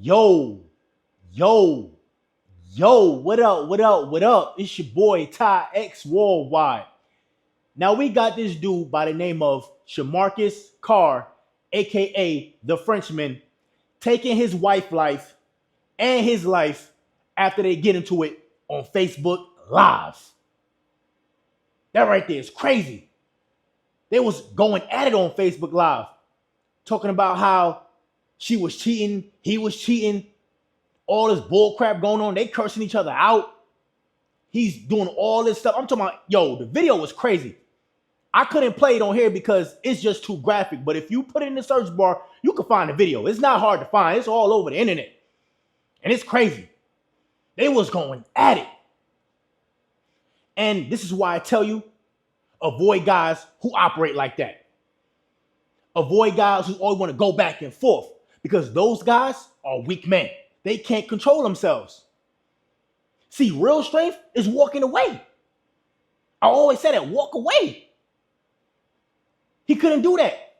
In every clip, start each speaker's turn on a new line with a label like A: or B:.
A: Yo, yo, yo, what up, what up, what up? It's your boy Ty X Worldwide. Now we got this dude by the name of Shamarcus Carr, aka the Frenchman, taking his wife life and his life after they get into it on Facebook Live. That right there is crazy. They was going at it on Facebook Live, talking about how she was cheating, he was cheating, all this bull crap going on. They cursing each other out. He's doing all this stuff. I'm talking about, yo, the video was crazy. I couldn't play it on here because it's just too graphic. But if you put it in the search bar, you can find the video. It's not hard to find. It's all over the internet. And it's crazy. They was going at it. And this is why I tell you, avoid guys who operate like that. Avoid guys who always want to go back and forth, because those guys are weak men. They can't control themselves. See, real strength is walking away. I always say that, walk away. He couldn't do that.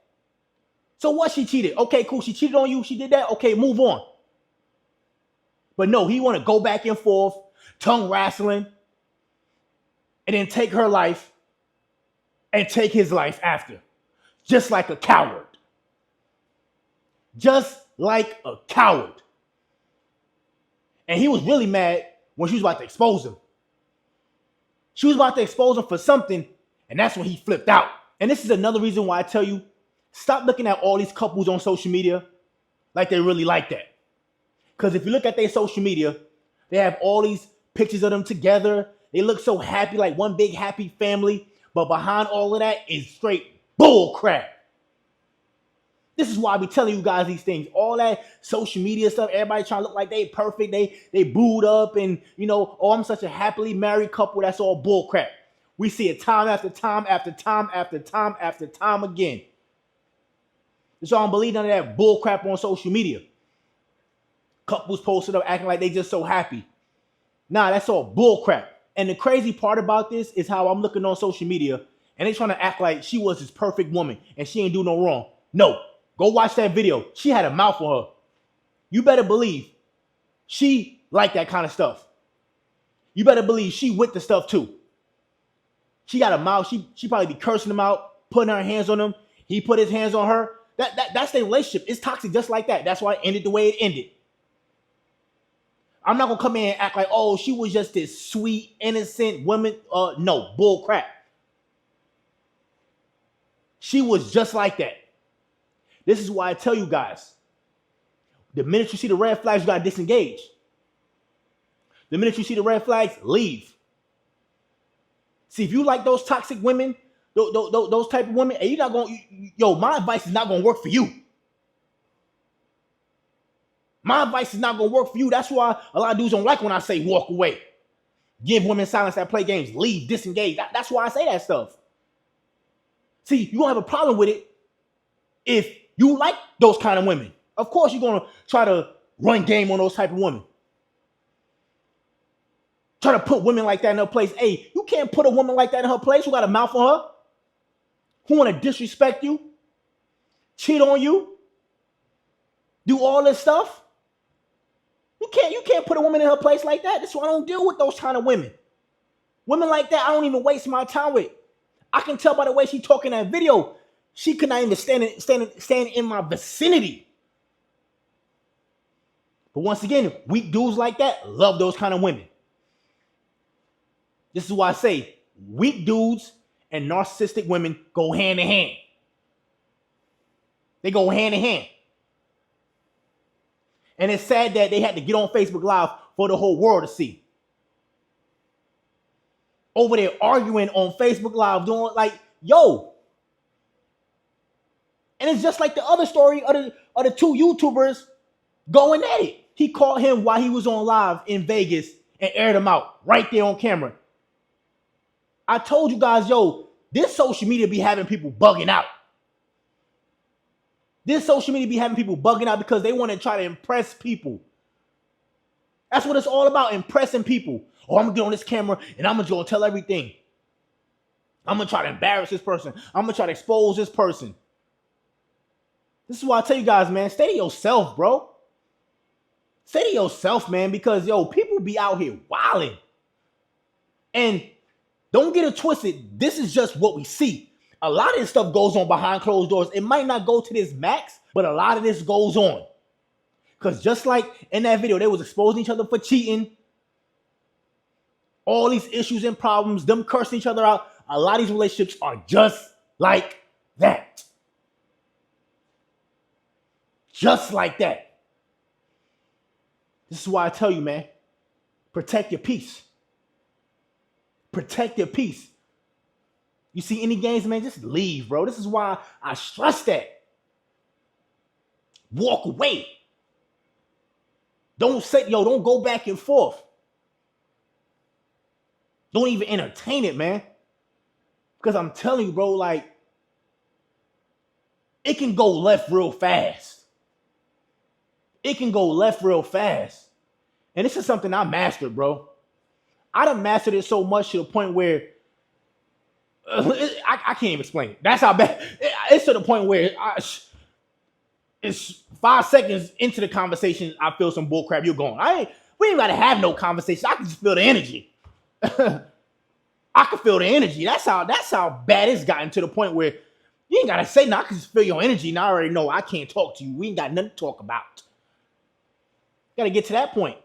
A: So what? She cheated. Okay, cool. She cheated on you. She did that. Okay, move on. But no, he want to go back and forth, tongue wrestling, and then take her life and take his life after. Just like a coward. Just like a coward. And he was really mad when she was about to expose him. She was about to expose him for something, and that's when he flipped out. And this is another reason why I tell you, stop looking at all these couples on social media like they really like that. Because if you look at their social media, they have all these pictures of them together. They look so happy, like one big happy family. But behind all of that is straight bull crap. This is why I be telling you guys these things. All that social media stuff, everybody trying to look like they perfect. They booed up and, you know, oh, I'm such a happily married couple. That's all bull crap. We see it time after time after time after time after time again. So I don't believe none of that bull crap on social media. Couples posted up acting like they just so happy. Nah, that's all bull crap. And the crazy part about this is how I'm looking on social media and they trying to act like she was this perfect woman and she ain't do no wrong. No, go watch that video. She had a mouth on her. You better believe she liked that kind of stuff. You better believe she with the stuff too. She got a mouth. She probably be cursing him out, putting her hands on him. He put his hands on her. That's their relationship. It's toxic just like that. That's why it ended the way it ended. I'm not going to come in and act like, oh, she was just this sweet, innocent woman. No, bull crap. She was just like that. This is why I tell you guys, the minute you see the red flags, you got to disengage. The minute you see the red flags, leave. See, if you like those toxic women, those type of women, and you're not going, my advice is not going to work for you. My advice is not going to work for you. That's why a lot of dudes don't like when I say walk away. Give women silence that play games. Leave, disengage. That's why I say that stuff. See, you don't have a problem with it if you like those kind of women. Of course, you're going to try to run game on those type of women. Try to put women like that in her place. Hey, you can't put a woman like that in her place who got a mouth on her, who want to disrespect you, cheat on you, do all this stuff. You can't put a woman in her place like that. That's why I don't deal with those kind of women. Women like that, I don't even waste my time with. I can tell by the way she talking in that video, she could not even stand in my vicinity. But once again, weak dudes like that love those kind of women. This is why I say weak dudes and narcissistic women go hand in hand. They go hand in hand. And it's sad that they had to get on Facebook Live for the whole world to see. Over there arguing on Facebook Live, doing like, yo. And it's just like the other story of the two YouTubers going at it. He caught him while he was on live in Vegas and aired him out right there on camera. I told you guys, this social media be having people bugging out. This social media be having people bugging out because they want to try to impress people. That's what it's all about, impressing people. Oh, I'm going to get on this camera and I'm going to go tell everything. I'm going to try to embarrass this person. I'm going to try to expose this person. This is why I tell you guys, man, stay to yourself, bro. Say to yourself, man, because yo, people be out here wilding. And don't get it twisted. This is just what we see. A lot of this stuff goes on behind closed doors. It might not go to this max, but a lot of this goes on. Because just like in that video, they was exposing each other for cheating. All these issues and problems, them cursing each other out. A lot of these relationships are just like that. Just like that. This is why I tell you, man, protect your peace. Protect your peace. You see any games, man, just leave, bro. This is why I stress that. Walk away. Don't go back and forth. Don't even entertain it, man. Because I'm telling you, bro, like, it can go left real fast. It can go left real fast. And this is something I mastered, bro. I done mastered it so much to the point where I can't even explain it. That's how bad. It's to the point where it's 5 seconds into the conversation, I feel some bullcrap. You're going. We ain't got to have no conversation. I can just feel the energy. I can feel the energy. That's how bad it's gotten to the point where you ain't got to say nothing. I can just feel your energy. And I already know I can't talk to you. We ain't got nothing to talk about. Got to get to that point.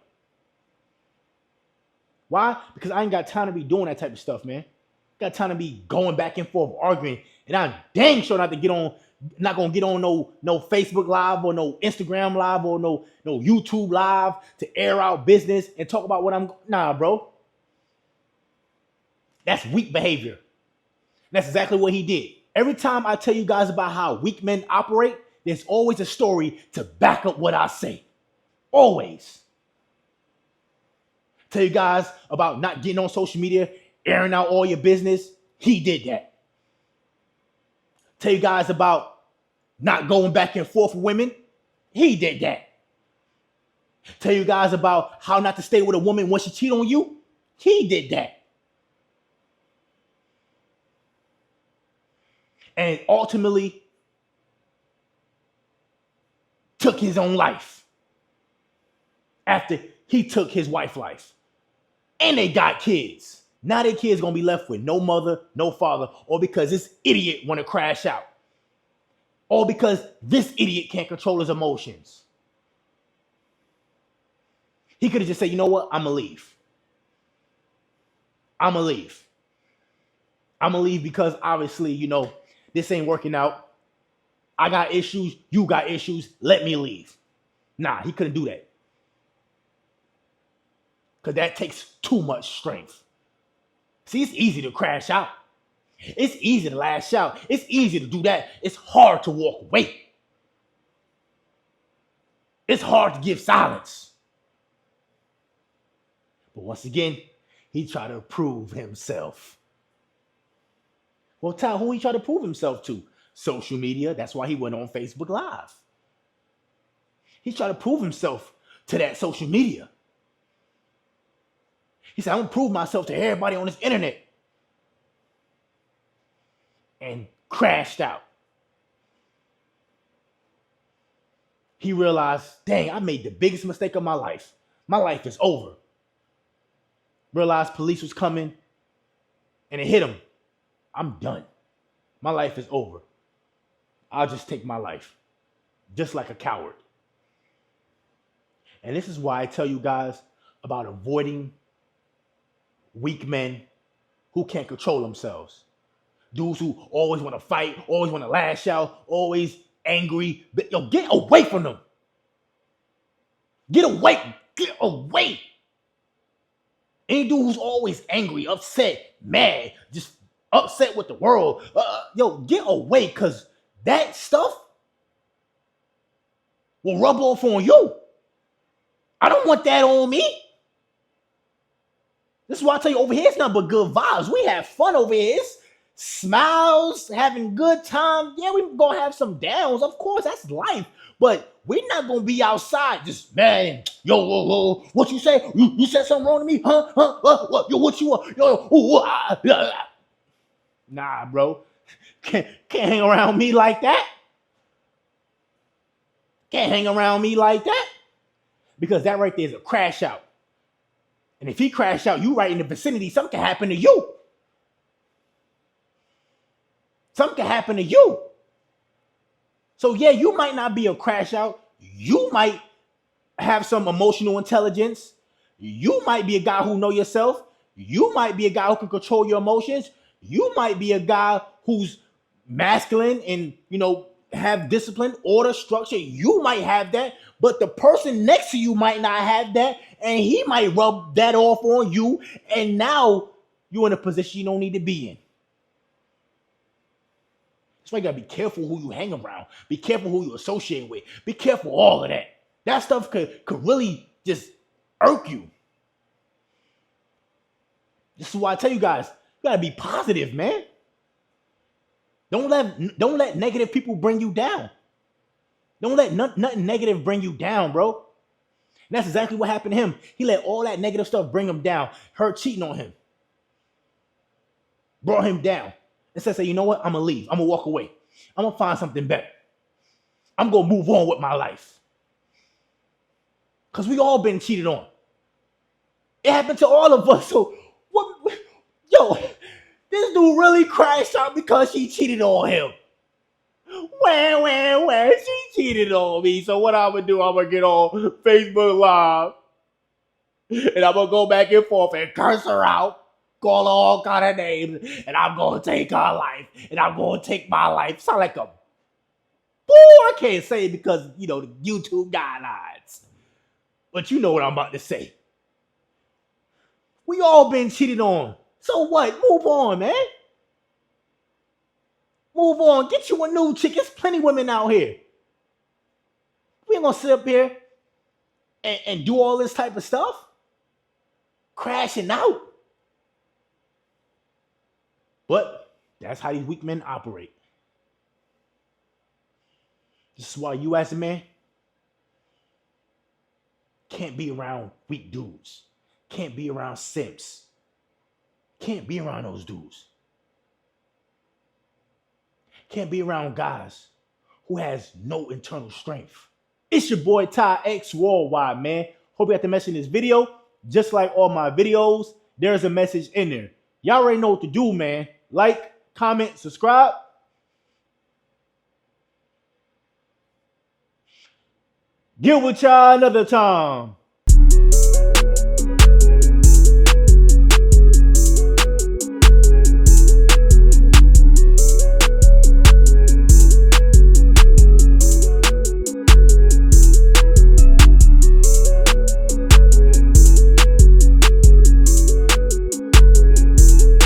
A: Why? Because I ain't got time to be doing that type of stuff, man. Got time to be going back and forth arguing. And I'm dang sure not gonna get on no Facebook Live or no Instagram Live or no YouTube Live to air out business and talk about nah, bro. That's weak behavior. That's exactly what he did. Every time I tell you guys about how weak men operate, there's always a story to back up what I say. Always. Tell you guys about not getting on social media, airing out all your business. He did that. Tell you guys about not going back and forth with women. He did that. Tell you guys about how not to stay with a woman when she cheat on you. He did that. And ultimately took his own life after he took his wife's life. And they got kids. Now their kids gonna be left with no mother, no father, or because this idiot wanna crash out. Or because this idiot can't control his emotions. He could have just said, you know what, I'ma leave. I'ma leave because obviously, this ain't working out. I got issues, you got issues, let me leave. Nah, he couldn't do that. Because that takes too much strength. See, it's easy to crash out. It's easy to lash out. It's easy to do that. It's hard to walk away. It's hard to give silence. But once again, he tried to prove himself. Well, tell who he tried to prove himself to. Social media. That's why he went on Facebook Live. He tried to prove himself to that social media. He said, I'm going to prove myself to everybody on this internet. And crashed out. He realized, dang, I made the biggest mistake of my life. My life is over. Realized police was coming and it hit him. I'm done. My life is over. I'll just take my life. Just like a coward. And this is why I tell you guys about avoiding weak men who can't control themselves. Dudes who always want to fight, always want to lash out, always angry. But get away from them. Get away. Get away. Any dude who's always angry, upset, mad, just upset with the world. Get away, because that stuff will rub off on you. I don't want that on me. This is why I tell you, over here, it's nothing but good vibes. We have fun over here. It's smiles, having good time. Yeah, we're going to have some downs. Of course, that's life. But we're not going to be outside just, man, yo, what you say? You said something wrong to me? Huh? What? Yo, what you want? Yo, Nah, bro. Can't hang around me like that. Can't hang around me like that. because that right there is a crash out. And if he crash out, you right in the vicinity, something can happen to you. Something can happen to you. So yeah, you might not be a crash out. You might have some emotional intelligence. You might be a guy who know yourself. You might be a guy who can control your emotions. You might be a guy who's masculine and, have discipline, order, structure. You might have that, but the person next to you might not have that, and he might rub that off on you, and now you're in a position you don't need to be in. That's why you gotta be careful who you hang around. Be careful who you associate with. Be careful all of that. That stuff could really just irk you. This is why I tell you guys, you gotta be positive, man. Don't let negative people bring you down. Don't let nothing negative bring you down, bro. And that's exactly what happened to him. He let all that negative stuff bring him down. Her cheating on him. Brought him down. Instead of saying, you know what? I'm going to leave. I'm going to walk away. I'm going to find something better. I'm going to move on with my life. Because we all been cheated on. It happened to all of us. So, what? Yo, this dude really crashed out because she cheated on him. Well, she cheated on me. So what I'm going to do, I'm going to get on Facebook Live. And I'm going to go back and forth and curse her out. Call her all kind of names. And I'm going to take her life. And I'm going to take my life. Sound like a... Boy, I can't say it because, the YouTube guidelines. But you know what I'm about to say. We all been cheated on. So what? Move on, man. Move on. Get you a new chick. There's plenty of women out here. We ain't gonna sit up here and do all this type of stuff. Crashing out. But that's how these weak men operate. This is why you as a man can't be around weak dudes. Can't be around simps. Can't be around those dudes. Can't be around guys who has no internal strength. It's your boy Ty X Worldwide, man. Hope you got the message in this video. Just like all my videos, there's a message in there. Y'all already know what to do, man. Like, comment, subscribe. Get with y'all another time.